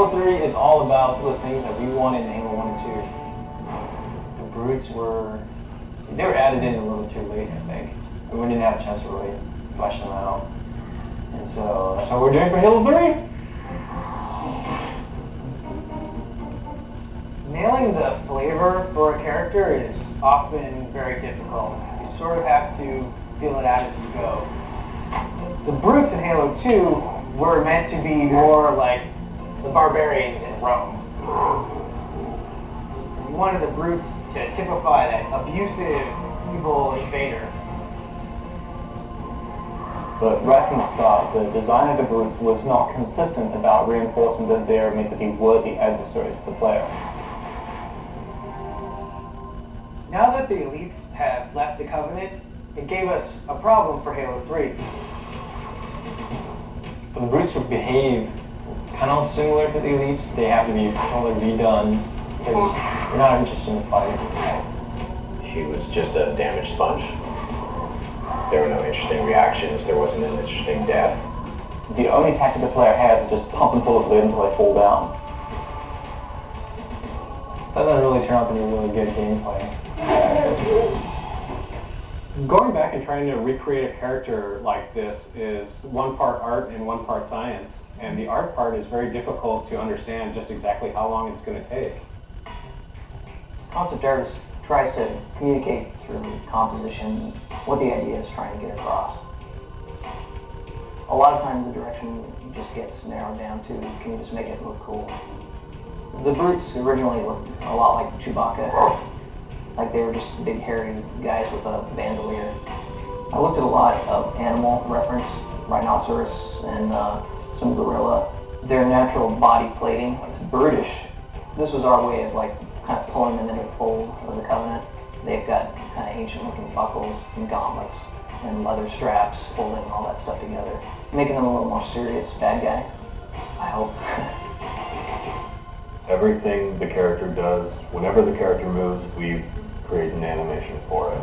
Halo 3 is all about the things that we wanted in Halo 1 and 2. The brutes they were added in a little too late, I think. And we didn't have a chance to really flesh them out. And so that's what we're doing for Halo 3. Nailing the flavor for a character is often very difficult. You sort of have to feel it out as you go. The brutes in Halo 2 were meant to be more like the barbarians in Rome. You wanted the brutes to typify that abusive, evil invader. But right from the start, the design of the brutes was not consistent about reinforcing that they are meant to be worthy adversaries to the player. Now that the elites have left the Covenant, it gave us a problem for Halo 3. For the brutes to behave kind of similar to the elites, they have to be totally redone because they're not interested in fighting. She was just a damage sponge. There were no interesting reactions. There wasn't an interesting death. The only tactic the player has is just pump them full of lead until they fall down. That doesn't really turn out to be really good gameplay. Going back and trying to recreate a character like this is one part art and one part science, and the art part is very difficult to understand just exactly how long it's going to take. Concept art tries to communicate through composition what the idea is trying to get across. A lot of times the direction just gets narrowed down to, can you just make it look cool? The brutes originally looked a lot like Chewbacca. Like they were just big hairy guys with a bandolier. I looked at a lot of animal reference, rhinoceros and some gorilla. Their natural body plating, like brutish. This was our way of like kind of pulling them into the fold of the Covenant. They've got kind of ancient looking buckles and gauntlets and leather straps holding all that stuff together, making them a little more serious bad guy, I hope. Everything the character does, whenever the character moves, we create an animation for it.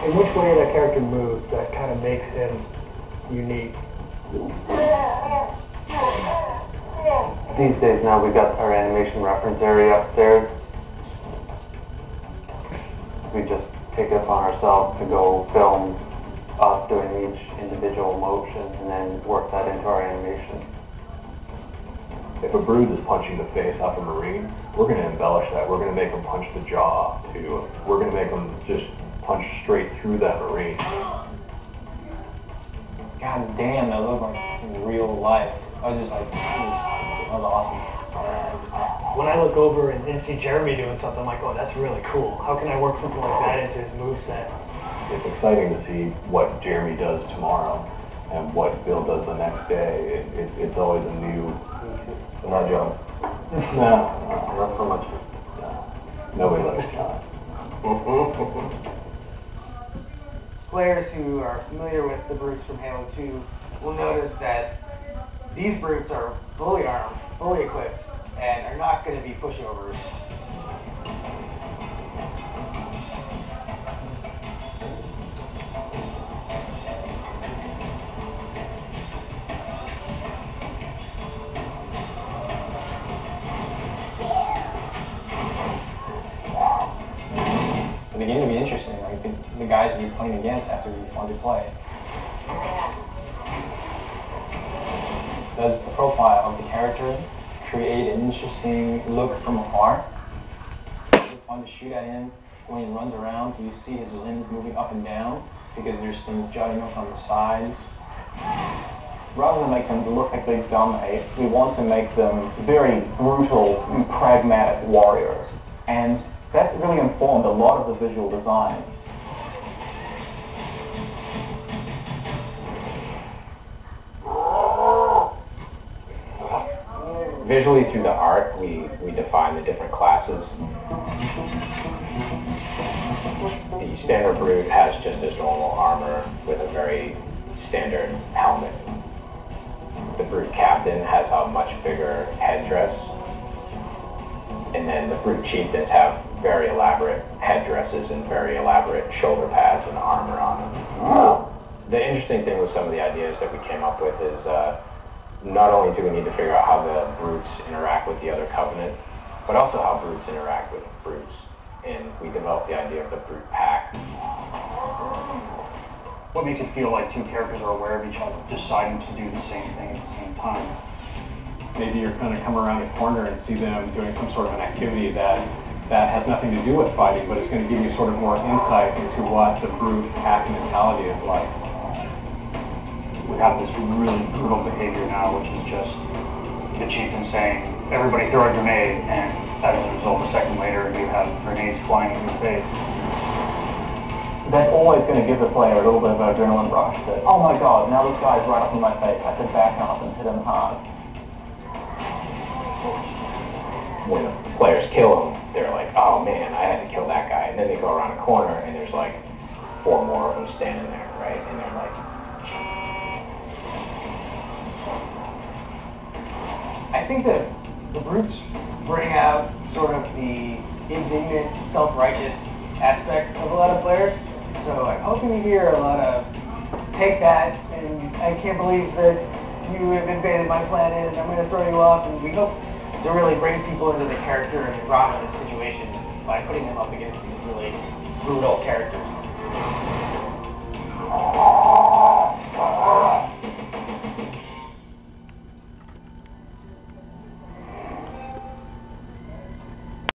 In which way that character moves that kind of makes him unique? These days now we've got our animation reference area upstairs. We just take it upon ourselves to go film us doing each individual motion and then work that into our animation. If a brute is punching the face off a Marine, we're going to embellish that. We're going to make them punch the jaw, too. We're going to make them just punch straight through that Marine. God damn, that looked like in real life. I was just like, that was awesome. When I look over and see Jeremy doing something, I'm like, oh, that's really cool. How can I work something like that into his moveset? It's exciting to see what Jeremy does tomorrow and what Bill does the next day. It's always a new Not John. No, Not so much. nobody likes John. Players who are familiar with the brutes from Halo 2 will notice that these brutes are fully armed, fully equipped, and are not going to be pushovers. It began to be interesting. Like the guys you're playing against have to be fun to play. Does the profile of the character create an interesting look from afar? Is it fun to shoot at him when he runs around? Do you see his limbs moving up and down because there's things jutting up on the sides? Rather than make them look like they dominate, we want to make them very brutal, pragmatic warriors. And that's really informed a lot of the visual design. Visually through the art, we define the different classes. The standard brute has just his normal armor with a very standard helmet. The brute captain has a much bigger headdress. And then the brute chieftains have very elaborate headdresses and very elaborate shoulder pads and armor on them. The interesting thing with some of the ideas that we came up with is not only do we need to figure out how the brutes interact with the other covenant, but also how brutes interact with brutes. And we developed the idea of the brute pack. What makes it feel like two characters are aware of each other, deciding to do the same thing at the same time? Maybe you're going to come around a corner and see them doing some sort of an activity that has nothing to do with fighting, but it's going to give you sort of more insight into what the brute pack mentality is like. We have this really brutal behavior now, which is just the chieftain saying, everybody throw a grenade, and as a result, a second later, you have grenades flying in your face. That's always going to give the player a little bit of an adrenaline rush that, oh my god, now this guy's right up in my face, I could back up and hit him hard. When the players kill him, they're like, oh man, I had to kill that guy. And then they go around a corner, and there's like 4 more of them standing there, right? And they're like, I think that the brutes bring out sort of the indignant, self-righteous aspect of a lot of players. So I'm hoping to hear a lot of take that, and I can't believe that you have invaded my planet, and I'm going to throw you off. And we hope to really bring people into the character and the drama of the situation by putting them up against these really brutal characters.